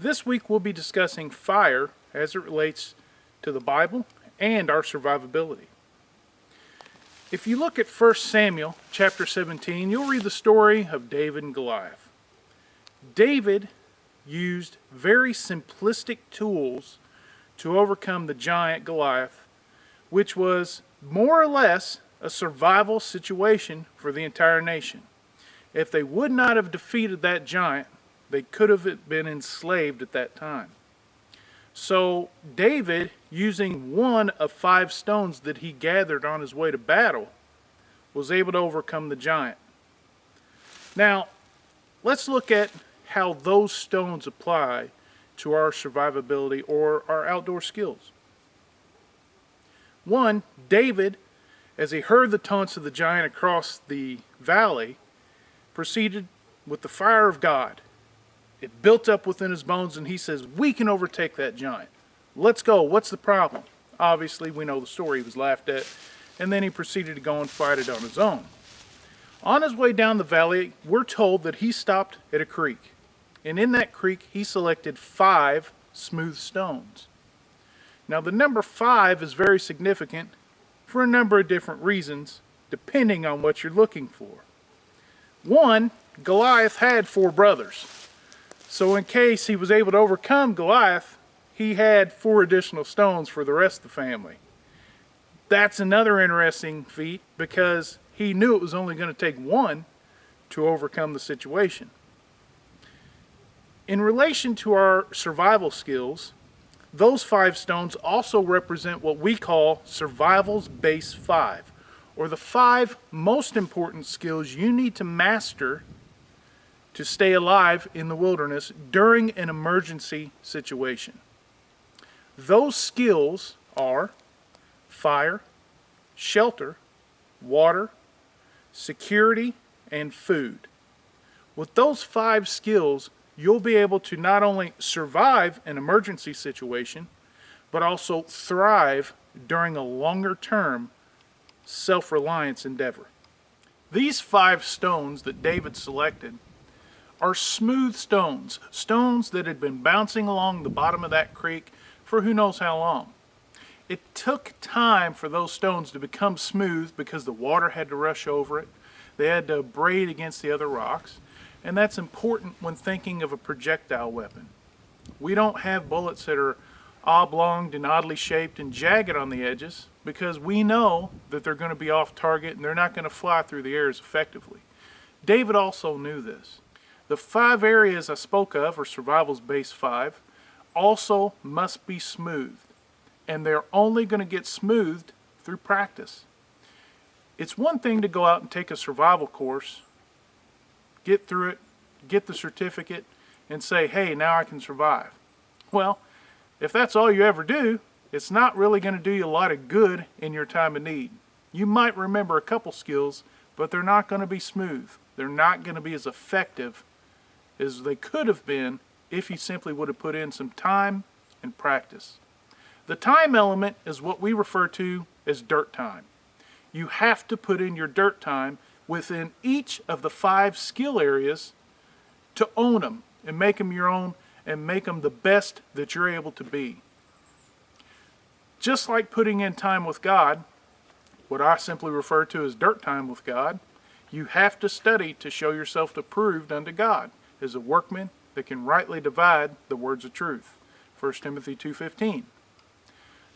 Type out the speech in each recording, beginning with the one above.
This week we'll be discussing fire as it relates to the Bible and our survivability. If you look at 1 Samuel chapter 17, you'll read the story of David and Goliath. David used very simplistic tools to overcome the giant Goliath, which was more or less a survival situation for the entire nation. If they would not have defeated that giant, they could have been enslaved at that time. So David, using one of 5 stones that he gathered on his way to battle, was able to overcome the giant. Now, let's look at how those stones apply to our survivability or our outdoor skills. One, David, as he heard the taunts of the giant across the valley, proceeded with the fire of God. It built up within his bones, and he says, we can overtake that giant. Let's go. What's the problem? Obviously, we know the story. He was laughed at, and then he proceeded to go and fight it on his own. On his way down the valley, we're told that he stopped at a creek. And in that creek, he selected 5 smooth stones. Now, the number 5 is very significant for a number of different reasons, depending on what you're looking for. One, Goliath had 4 brothers. So in case he was able to overcome Goliath, he had 4 additional stones for the rest of the family. That's another interesting feat because he knew it was only going to take 1 to overcome the situation. In relation to our survival skills, those 5 stones also represent what we call survival's base 5, or the 5 most important skills you need to master to stay alive in the wilderness during an emergency situation. Those skills are fire, shelter, water, security, and food. With those 5 skills, you'll be able to not only survive an emergency situation, but also thrive during a longer-term self-reliance endeavor. These 5 stones that David selected are smooth stones, stones that had been bouncing along the bottom of that creek for who knows how long. It took time for those stones to become smooth because the water had to rush over it. They had to abrade against the other rocks. And that's important when thinking of a projectile weapon. We don't have bullets that are oblong and oddly shaped and jagged on the edges because we know that they're going to be off target and they're not going to fly through the air as effectively. David also knew this. The 5 areas I spoke of, or survival's base 5, also must be smoothed. And they're only going to get smoothed through practice. It's one thing to go out and take a survival course, get through it, get the certificate, and say, hey, now I can survive. Well, if that's all you ever do, it's not really going to do you a lot of good in your time of need. You might remember a couple skills, but they're not going to be smooth. They're not going to be as effective as they could have been if you simply would have put in some time and practice. The time element is what we refer to as dirt time. You have to put in your dirt time within each of the 5 skill areas to own them and make them your own and make them the best that you're able to be. Just like putting in time with God, what I simply refer to as dirt time with God, you have to study to show yourself approved unto God as a workman that can rightly divide the words of truth. 1 Timothy 2:15.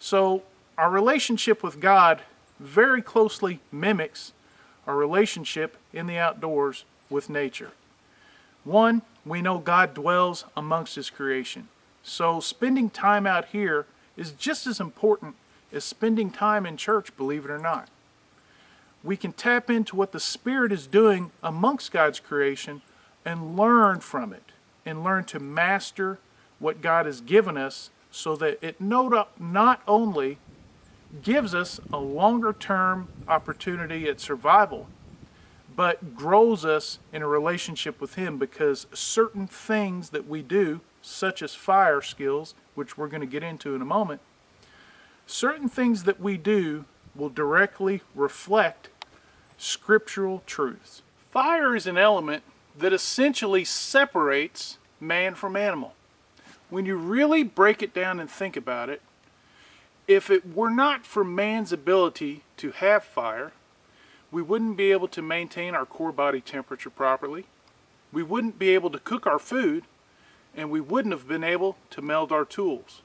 So our relationship with God very closely mimics our relationship in the outdoors with nature. One, we know God dwells amongst His creation. So spending time out here is just as important as spending time in church, believe it or not. We can tap into what the Spirit is doing amongst God's creation and learn from it and learn to master what God has given us so that it not only gives us a longer-term opportunity at survival, but grows us in a relationship with Him because certain things that we do, such as fire skills, which we're going to get into in a moment, certain things that we do will directly reflect scriptural truths. Fire is an element that essentially separates man from animal. when you really break it down and think about it, if it were not for man's ability to have fire, we wouldn't be able to maintain our core body temperature properly, we wouldn't be able to cook our food, and we wouldn't have been able to meld our tools.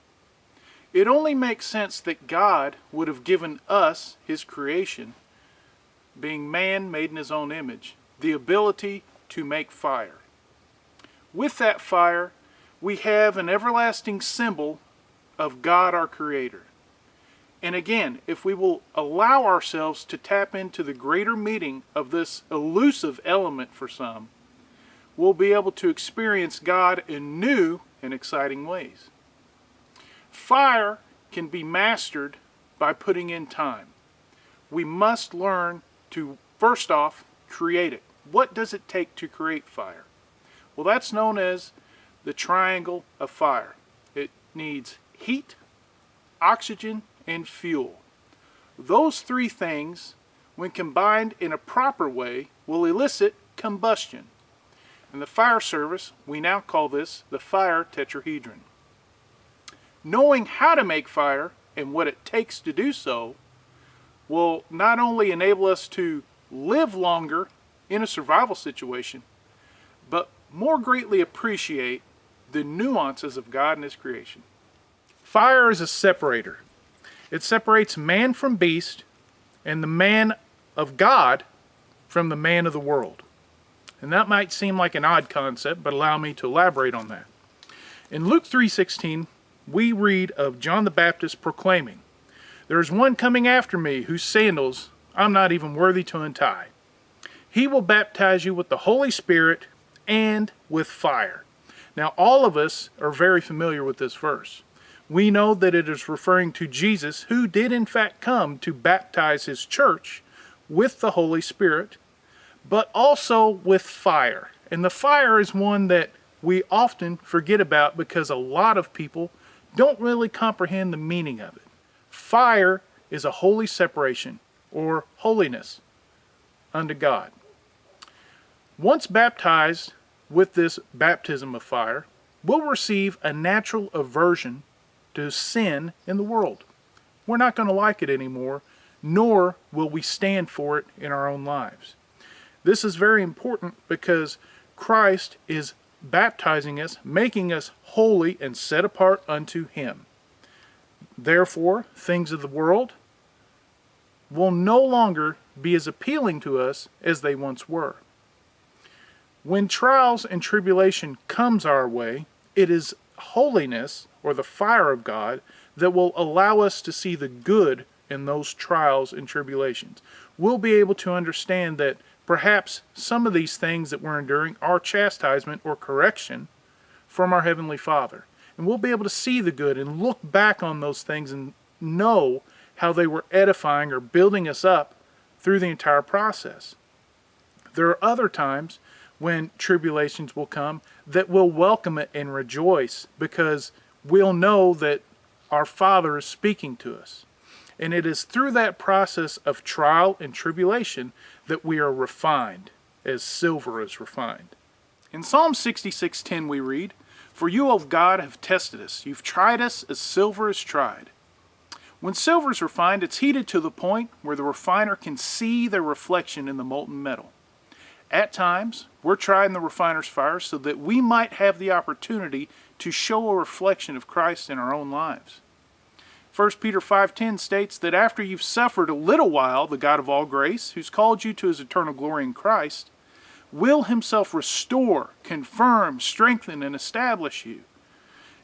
It only makes sense that God would have given us, His creation, being man made in His own image, the ability to make fire. With that fire, we have an everlasting symbol of God our Creator. And again, if we will allow ourselves to tap into the greater meaning of this elusive element for some, we'll be able to experience God in new and exciting ways. Fire can be mastered by putting in time. We must learn to, first off, create it. What does it take to create fire? Well, that's known as the triangle of fire. It needs heat, oxygen, and fuel. Those three things, when combined in a proper way, will elicit combustion. In the fire service, we now call this the fire tetrahedron. Knowing how to make fire and what it takes to do so will not only enable us to live longer in a survival situation, but more greatly appreciate the nuances of God and His creation. Fire is a separator. It separates man from beast and the man of God from the man of the world. And that might seem like an odd concept, but allow me to elaborate on that. In Luke 3:16, we read of John the Baptist proclaiming, "There is one coming after me whose sandals I'm not even worthy to untie. He will baptize you with the Holy Spirit and with fire." Now, all of us are very familiar with this verse. We know that it is referring to Jesus, who did in fact come to baptize His church with the Holy Spirit, but also with fire. And the fire is one that we often forget about because a lot of people don't really comprehend the meaning of it. Fire is a holy separation or holiness unto God. Once baptized with this baptism of fire, we'll receive a natural aversion to sin in the world. We're not going to like it anymore, nor will we stand for it in our own lives. This is very important because Christ is baptizing us, making us holy and set apart unto Him. Therefore, things of the world will no longer be as appealing to us as they once were. When trials and tribulation comes our way, it is holiness, or the fire of God, that will allow us to see the good in those trials and tribulations. We'll be able to understand that perhaps some of these things that we're enduring are chastisement or correction from our Heavenly Father. And we'll be able to see the good and look back on those things and know how they were edifying or building us up through the entire process. There are other times when tribulations will come that we'll welcome it and rejoice because we'll know that our Father is speaking to us. And it is through that process of trial and tribulation that we are refined, as silver is refined. In Psalm 66:10 we read, "For you, O God, have tested us. You've tried us as silver is tried." When silver is refined, it's heated to the point where the refiner can see their reflection in the molten metal. At times, we're trying the refiner's fire so that we might have the opportunity to show a reflection of Christ in our own lives. 1 Peter 5:10 states that after you've suffered a little while, the God of all grace, who's called you to His eternal glory in Christ, will Himself restore, confirm, strengthen, and establish you.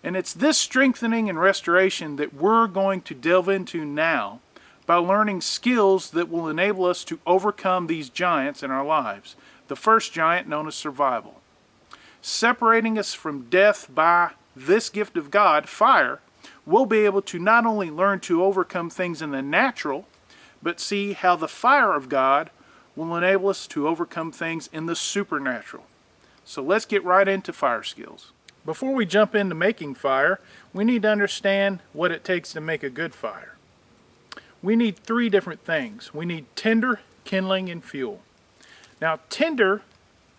And it's this strengthening and restoration that we're going to delve into now by learning skills that will enable us to overcome these giants in our lives. The first giant known as survival. Separating us from death by this gift of God, fire, we'll be able to not only learn to overcome things in the natural, but see how the fire of God will enable us to overcome things in the supernatural. So let's get right into fire skills. Before we jump into making fire, we need to understand what it takes to make a good fire. We need three different things. We need tinder, kindling, and fuel. Now, tinder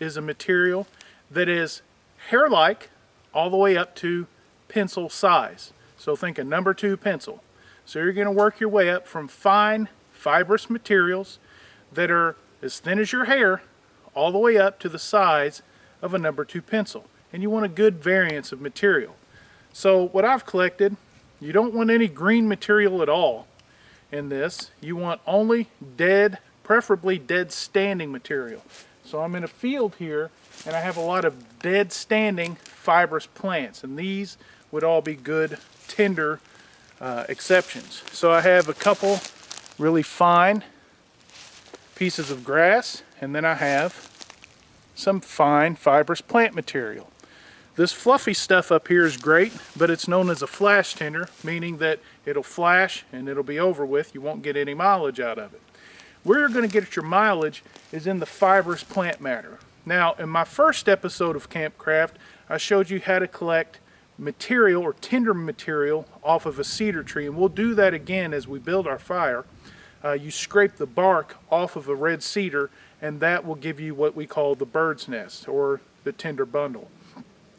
is a material that is hair-like all the way up to pencil size. So think a number 2 pencil. So you're going to work your way up from fine fibrous materials that are as thin as your hair all the way up to the size of a number 2 pencil. And you want a good variance of material. So what I've collected, you don't want any green material at all in this. You want only dead, preferably dead standing material. So I'm in a field here and I have a lot of dead standing fibrous plants, and these would all be good tender exceptions. So I have a couple really fine pieces of grass, and then I have some fine fibrous plant material. This fluffy stuff up here is great, but it's known as a flash tinder, meaning that it'll flash and it'll be over with. You won't get any mileage out of it. Where you're going to get your mileage is in the fibrous plant matter. Now, in my first episode of Campcraft, I showed you how to collect material or tinder material off of a cedar tree, and we'll do that again as we build our fire. You scrape the bark off of a red cedar, and that will give you what we call the bird's nest or the tinder bundle.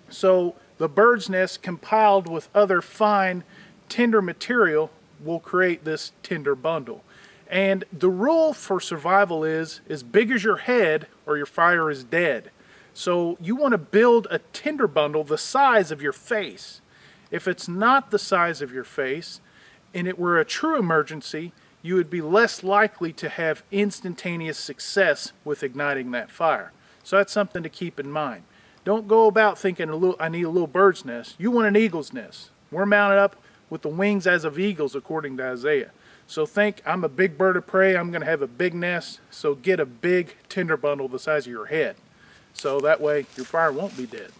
So the bird's nest compiled with other fine tinder material will create this tinder bundle. And the rule for survival is as big as your head or your fire is dead. So you want to build a tinder bundle the size of your face. If it's not the size of your face and it were a true emergency, you would be less likely to have instantaneous success with igniting that fire. So that's something to keep in mind. Don't go about thinking I need a little bird's nest. You want an eagle's nest. We're mounted up with the wings as of eagles according to Isaiah. So think, I'm a big bird of prey, I'm going to have a big nest, so get a big tinder bundle the size of your head. So that way your fire won't be dead.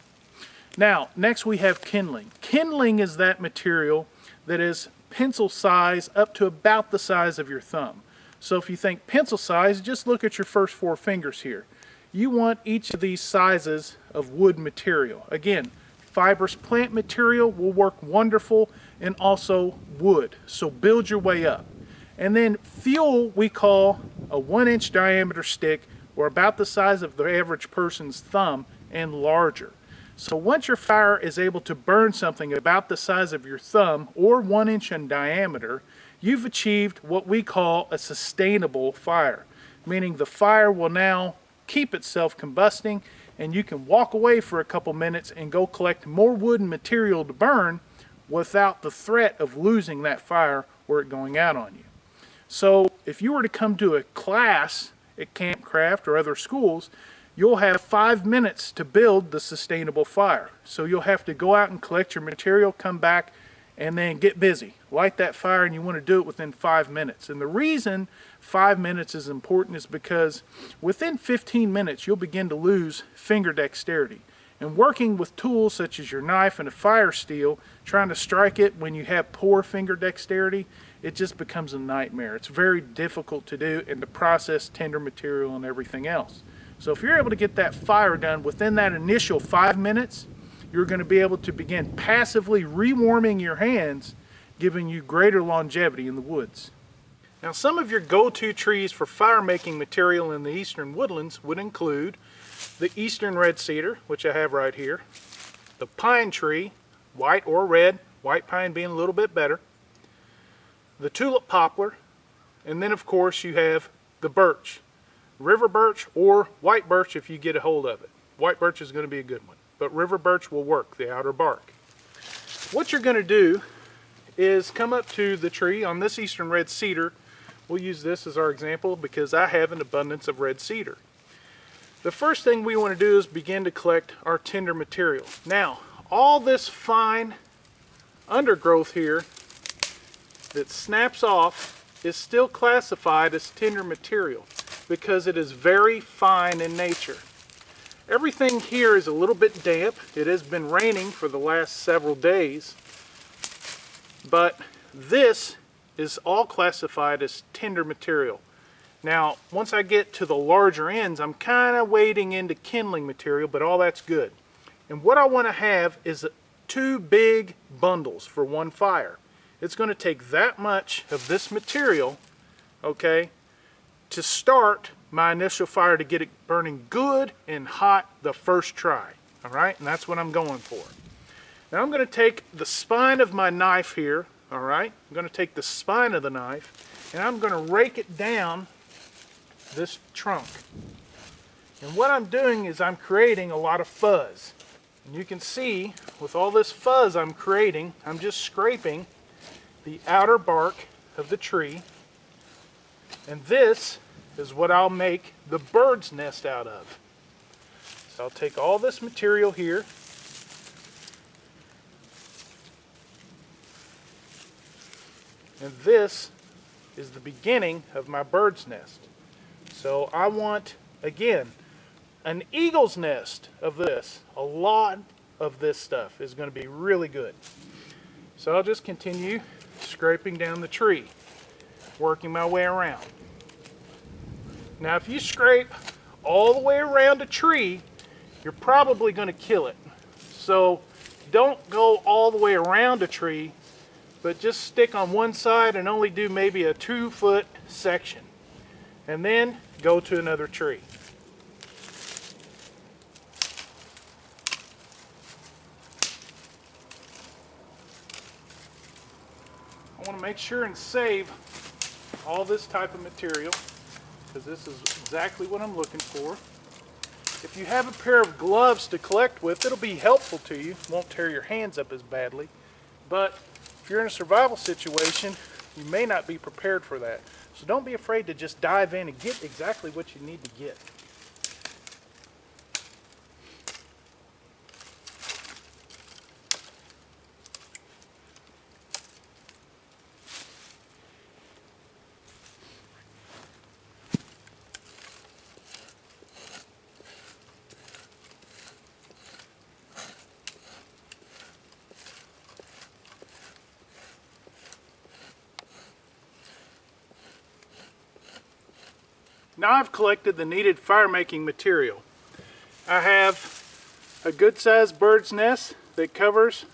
Now, next we have kindling. Kindling is that material that is pencil size up to about the size of your thumb. So if you think pencil size, just look at your first 4 fingers here. You want each of these sizes of wood material. Again, fibrous plant material will work wonderful, and also wood. So build your way up. And then fuel we call a 1-inch diameter stick, or about the size of the average person's thumb and larger. So once your fire is able to burn something about the size of your thumb or 1 inch in diameter, you've achieved what we call a sustainable fire, meaning the fire will now keep itself combusting, and you can walk away for a couple minutes and go collect more wood and material to burn without the threat of losing that fire or it going out on you. So if you were to come to a class at Campcraft or other schools, you'll have 5 minutes to build the sustainable fire. So you'll have to go out and collect your material, come back, and then get busy. Light that fire, and you want to do it within 5 minutes. And the reason 5 minutes is important is because within 15 minutes you'll begin to lose finger dexterity. And working with tools such as your knife and a fire steel, trying to strike it when you have poor finger dexterity, it just becomes a nightmare. It's very difficult to do and to process tinder material and everything else. So if you're able to get that fire done within that initial 5 minutes, you're going to be able to begin passively rewarming your hands, giving you greater longevity in the woods. Now, some of your go-to trees for fire making material in the eastern woodlands would include the eastern red cedar, which I have right here, the pine tree, white or red, white pine being a little bit better, the tulip poplar, and then of course you have the birch, river birch or white birch if you get a hold of it. White birch is going to be a good one, but river birch will work, the outer bark. What you're going to do is come up to the tree on this eastern red cedar. We'll use this as our example because I have an abundance of red cedar. The first thing we want to do is begin to collect our tinder material. Now, all this fine undergrowth here that snaps off is still classified as tinder material because it is very fine in nature. Everything here is a little bit damp. It has been raining for the last several days, but this is all classified as tinder material. Now, once I get to the larger ends, I'm kind of wading into kindling material, but all that's good. And what I want to have is 2 big bundles for one fire. It's going to take that much of this material, okay, to start my initial fire to get it burning good and hot the first try. All right, and that's what I'm going for. Now I'm going to take the spine of my knife here, all right? I'm going to take the spine of the knife and I'm going to rake it down this trunk. And what I'm doing is I'm creating a lot of fuzz. And you can see with all this fuzz I'm creating, I'm just scraping the outer bark of the tree. And this is what I'll make the bird's nest out of. So I'll take all this material here, and this is the beginning of my bird's nest. So I want, again, an eagle's nest of this. A lot of this stuff is going to be really good. So I'll just continue scraping down the tree, working my way around. Now if you scrape all the way around a tree, you're probably going to kill it. So don't go all the way around a tree, but just stick on one side and only do maybe a 2-foot section. And then go to another tree. I want to make sure and save all this type of material, because this is exactly what I'm looking for. If you have a pair of gloves to collect with, it'll be helpful to you. It won't tear your hands up as badly. But if you're in a survival situation, you may not be prepared for that. So don't be afraid to just dive in and get exactly what you need to get. Now I've collected the needed fire making material. I have a good sized bird's nest that covers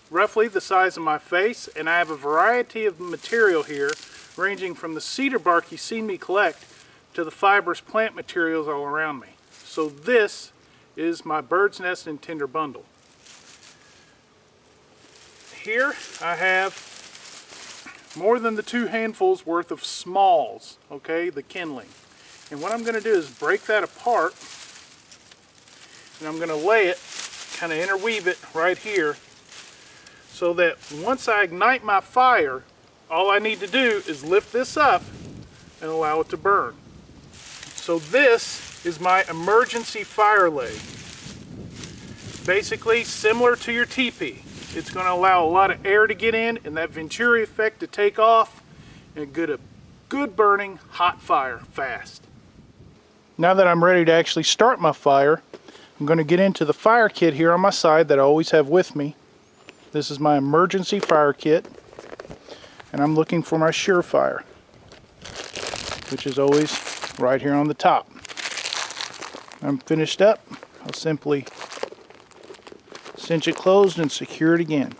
roughly the size of my face, and I have a variety of material here ranging from the cedar bark you've seen me collect to the fibrous plant materials all around me. So this is my bird's nest and tinder bundle. Here I have more than the 2 handfuls worth of smalls, okay, the kindling. And what I'm going to do is break that apart, and I'm going to lay it, kind of interweave it right here, so that once I ignite my fire, all I need to do is lift this up and allow it to burn. So this is my emergency fire lay. Basically similar to your teepee. It's going to allow a lot of air to get in and that Venturi effect to take off, and get a good burning hot fire fast. Now that I'm ready to actually start my fire, I'm going to get into the fire kit here on my side that I always have with me. This is my emergency fire kit, and I'm looking for my Surefire, which is always right here on the top. I'm finished up. I'll simply cinch it closed and secure it again.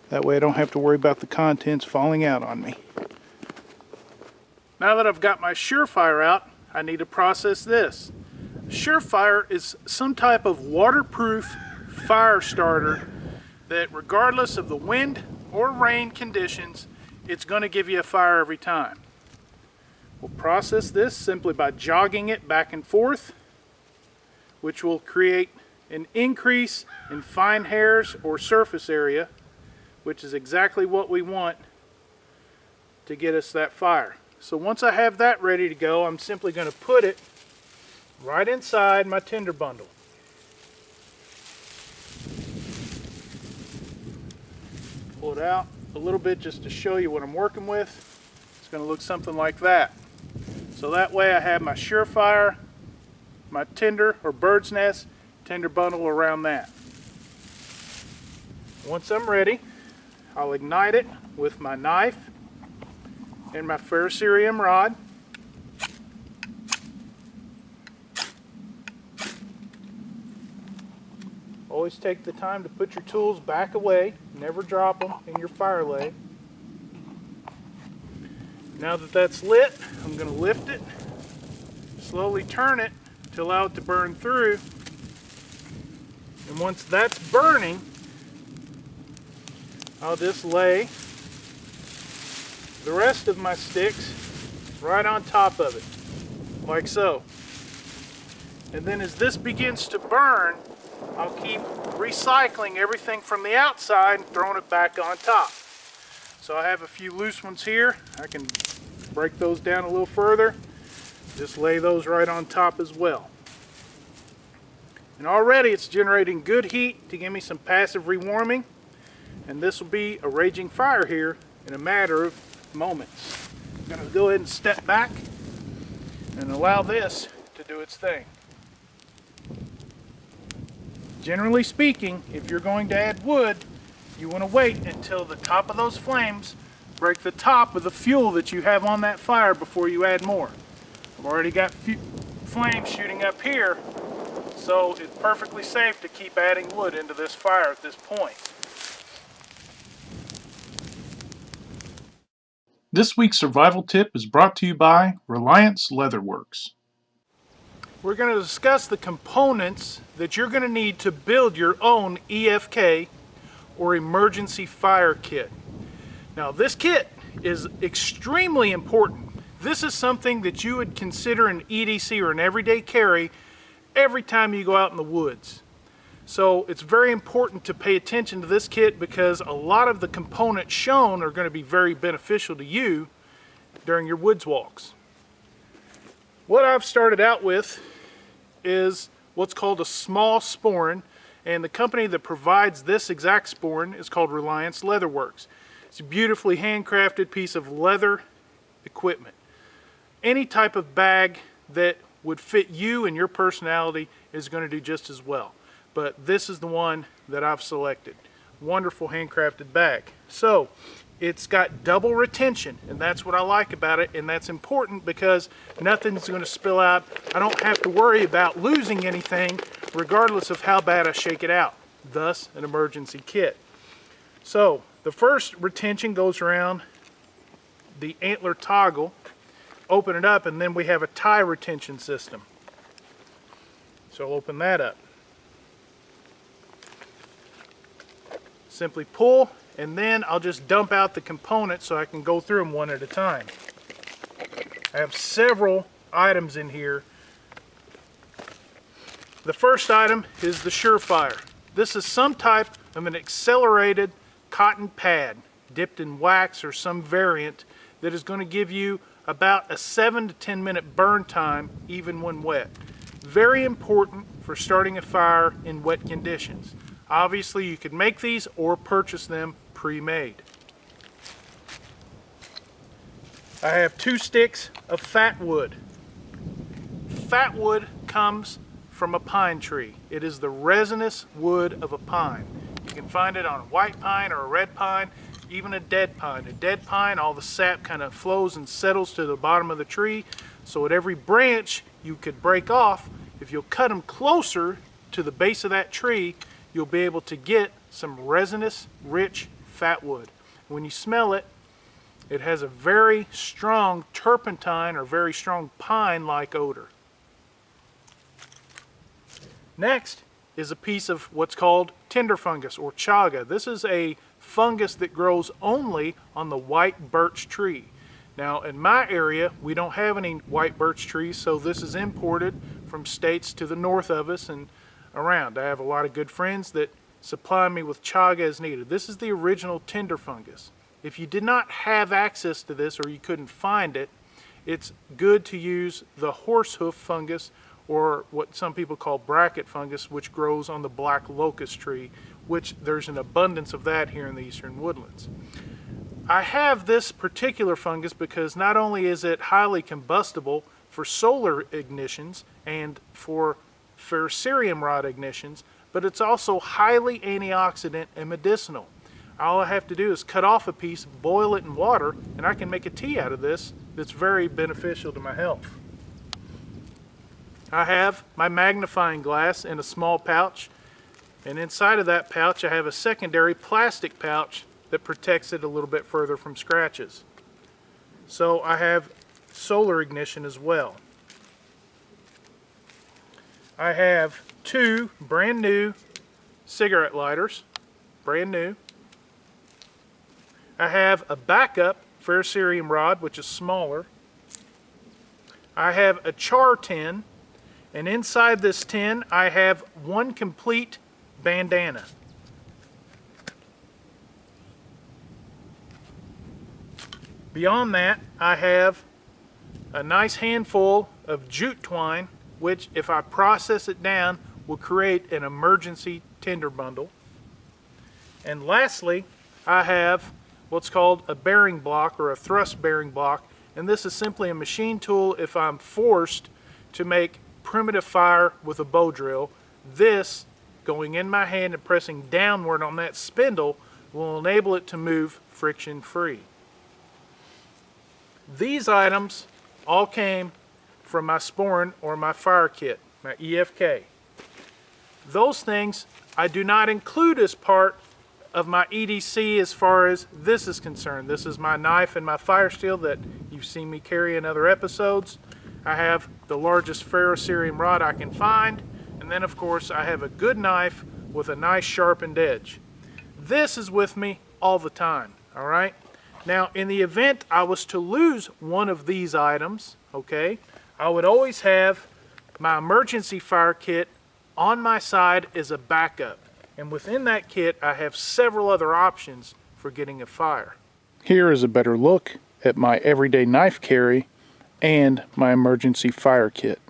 That way I don't have to worry about the contents falling out on me. Now that I've got my Surefire out, I need to process this. Surefire is some type of waterproof fire starter that, regardless of the wind or rain conditions, it's going to give you a fire every time. We'll process this simply by jogging it back and forth, which will create an increase in fine hairs or surface area, which is exactly what we want to get us that fire. So once I have that ready to go, I'm simply going to put it right inside my tinder bundle. Pull it out a little bit just to show you what I'm working with. It's going to look something like that. So that way I have my Surefire, my tinder or bird's nest, tinder bundle around that. Once I'm ready, I'll ignite it with my knife and my ferrocerium rod. Always take the time to put your tools back away. Never drop them in your fire lay. Now that that's lit, I'm going to lift it, slowly turn it to allow it to burn through. And once that's burning, I'll just lay the rest of my sticks right on top of it, like so. And then as this begins to burn, I'll keep recycling everything from the outside and throwing it back on top. So I have a few loose ones here. I can break those down a little further. Just lay those right on top as well. And already it's generating good heat to give me some passive rewarming. And this will be a raging fire here in a matter of moments. I'm going to go ahead and step back and allow this to do its thing. Generally speaking, if you're going to add wood, you want to wait until the top of those flames break the top of the fuel that you have on that fire before you add more. I've already got flames shooting up here, so it's perfectly safe to keep adding wood into this fire at this point. This week's survival tip is brought to you by Reliance Leatherworks. We're going to discuss the components that you're going to need to build your own EFK or emergency fire kit. Now this kit is extremely important. This is something that you would consider an EDC or an everyday carry every time you go out in the woods. So it's very important to pay attention to this kit because a lot of the components shown are going to be very beneficial to you during your woods walks. What I've started out with is what's called a small sporran, and the company that provides this exact sporran is called Reliance Leatherworks. It's a beautifully handcrafted piece of leather equipment. Any type of bag that would fit you and your personality is going to do just as well. But this is the one that I've selected. Wonderful handcrafted bag. So it's got double retention, and that's what I like about it, and that's important because nothing's going to spill out. I don't have to worry about losing anything regardless of how bad I shake it out. Thus, an emergency kit. So the first retention goes around the antler toggle. Open it up, and then we have a tie retention system. So I'll open that up. Simply pull, and then I'll just dump out the components so I can go through them one at a time. I have several items in here. The first item is the Surefire. This is some type of an accelerated cotton pad dipped in wax or some variant that is going to give you about a 7 to 10 minute burn time even when wet. Very important for starting a fire in wet conditions. Obviously you could make these or purchase them pre-made. I have 2 sticks of fat wood. Fat wood comes from a pine tree. It is the resinous wood of a pine. You can find it on a white pine or a red pine, even a dead pine. A dead pine, all the sap kind of flows and settles to the bottom of the tree. So at every branch you could break off, if you'll cut them closer to the base of that tree, you'll be able to get some resinous, rich fat wood. When you smell it, it has a very strong turpentine or very strong pine-like odor. Next is a piece of what's called tinder fungus or chaga. This is a fungus that grows only on the white birch tree. Now in my area we don't have any white birch trees, so this is imported from states to the north of us and around. I have a lot of good friends that supply me with chaga as needed. This is the original tinder fungus. If you did not have access to this or you couldn't find it, it's good to use the horsehoof fungus or what some people call bracket fungus, which grows on the black locust tree, which there's an abundance of that here in the eastern woodlands. I have this particular fungus because not only is it highly combustible for solar ignitions and for ferrocerium rod ignitions, but it's also highly antioxidant and medicinal. All I have to do is cut off a piece, boil it in water, and I can make a tea out of this that's very beneficial to my health. I have my magnifying glass in a small pouch, and inside of that pouch I have a secondary plastic pouch that protects it a little bit further from scratches. So I have solar ignition as well. I have 2 brand new cigarette lighters, brand new. I have a backup ferrocerium rod, which is smaller. I have a char tin, and inside this tin I have one complete bandana. Beyond that, I have a nice handful of jute twine, which if I process it down will create an emergency tinder bundle. And lastly, I have what's called a bearing block or a thrust bearing block, and this is simply a machine tool if I'm forced to make primitive fire with a bow drill. This, going in my hand and pressing downward on that spindle, will enable it to move friction free. These items all came from my sporran or my fire kit, my EFK. Those things I do not include as part of my EDC as far as this is concerned. This is my knife and my fire steel that you've seen me carry in other episodes. I have the largest ferrocerium rod I can find, and then of course I have a good knife with a nice sharpened edge. This is with me all the time, all right? Now, in the event I was to lose one of these items, okay, I would always have my emergency fire kit on my side as a backup. And within that kit, I have several other options for getting a fire. Here is a better look at my everyday knife carry and my emergency fire kit.